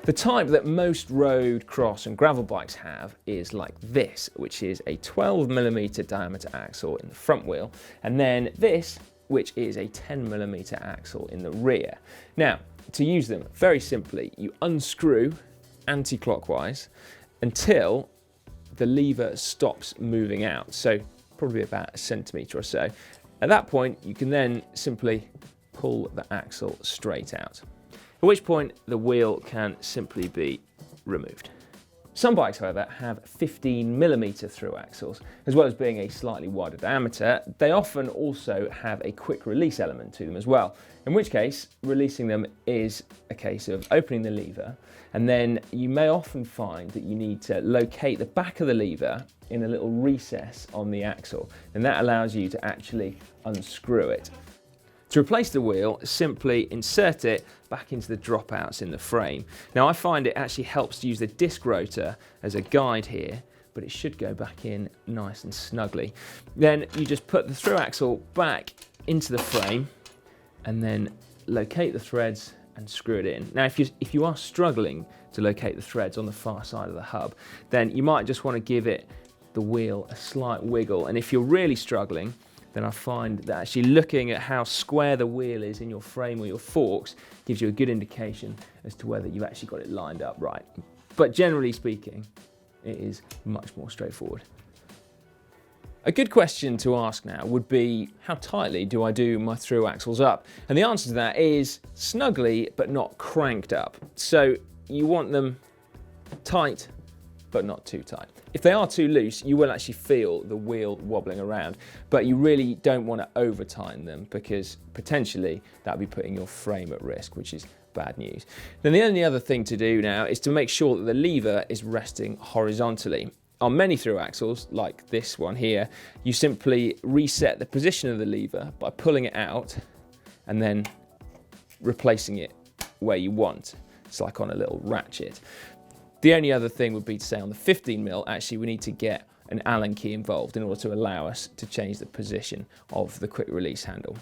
The type that most road, cross and gravel bikes have is like this, which is a 12mm diameter axle in the front wheel, and then this, which is a 10mm axle in the rear. Now, to use them, very simply, you unscrew anti-clockwise until the lever stops moving out, so probably about 1 centimetre or so. At that point, you can then simply pull the axle straight out, at which point the wheel can simply be removed. Some bikes, however, have 15mm through axles. As well as being a slightly wider diameter, they often also have a quick release element to them as well, in which case releasing them is a case of opening the lever, and then you may often find that you need to locate the back of the lever in a little recess on the axle, and that allows you to actually unscrew it. To replace the wheel, simply insert it back into the dropouts in the frame. Now, I find it actually helps to use the disc rotor as a guide here, but it should go back in nice and snugly. Then you just put the through axle back into the frame and then locate the threads and screw it in. Now, if you are struggling to locate the threads on the far side of the hub, then you might just want to give the wheel a slight wiggle. And if you're really struggling, then I find that actually looking at how square the wheel is in your frame or your forks gives you a good indication as to whether you've actually got it lined up right. But generally speaking, it is much more straightforward. A good question to ask now would be, how tightly do I do my through axles up? And the answer to that is snugly, but not cranked up. So you want them tight, but not too tight. If they are too loose, you will actually feel the wheel wobbling around, but you really don't want to over tighten them because potentially that would be putting your frame at risk, which is bad news. Then the only other thing to do now is to make sure that the lever is resting horizontally. On many through axles, like this one here, you simply reset the position of the lever by pulling it out and then replacing it where you want. It's like on a little ratchet. The only other thing would be to say on the 15mm, actually we need to get an Allen key involved in order to allow us to change the position of the quick release handle.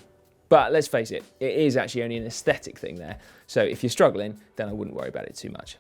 But let's face it, it is actually only an aesthetic thing there. So if you're struggling, then I wouldn't worry about it too much.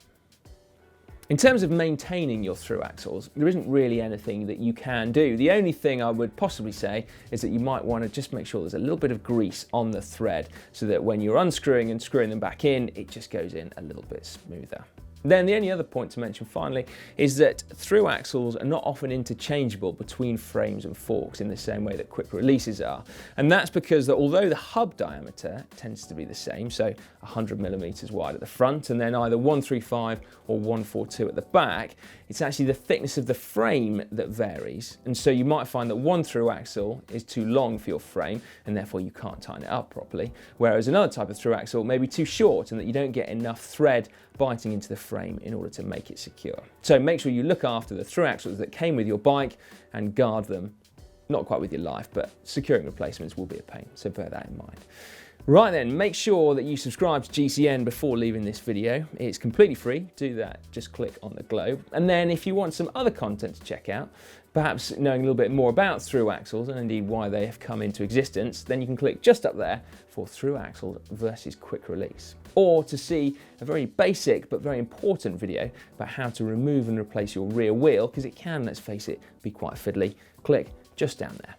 In terms of maintaining your through axles, there isn't really anything that you can do. The only thing I would possibly say is that you might want to just make sure there's a little bit of grease on the thread so that when you're unscrewing and screwing them back in, it just goes in a little bit smoother. Then the only other point to mention finally is that through axles are not often interchangeable between frames and forks in the same way that quick releases are. And that's because that although the hub diameter tends to be the same, so 100mm wide at the front and then either 135 or 142 at the back, it's actually the thickness of the frame that varies. And so you might find that one through axle is too long for your frame and therefore you can't tighten it up properly. Whereas another type of through axle may be too short and that you don't get enough thread biting into the frame in order to make it secure. So make sure you look after the through axles that came with your bike and guard them, not quite with your life, but securing replacements will be a pain, so bear that in mind. Right then, make sure that you subscribe to GCN before leaving this video. It's completely free, do that, just click on the globe. And then if you want some other content to check out, perhaps knowing a little bit more about through axles and indeed why they have come into existence, then you can click just up there for through axles versus quick release. Or to see a very basic but very important video about how to remove and replace your rear wheel, because it can, let's face it, be quite fiddly, click just down there.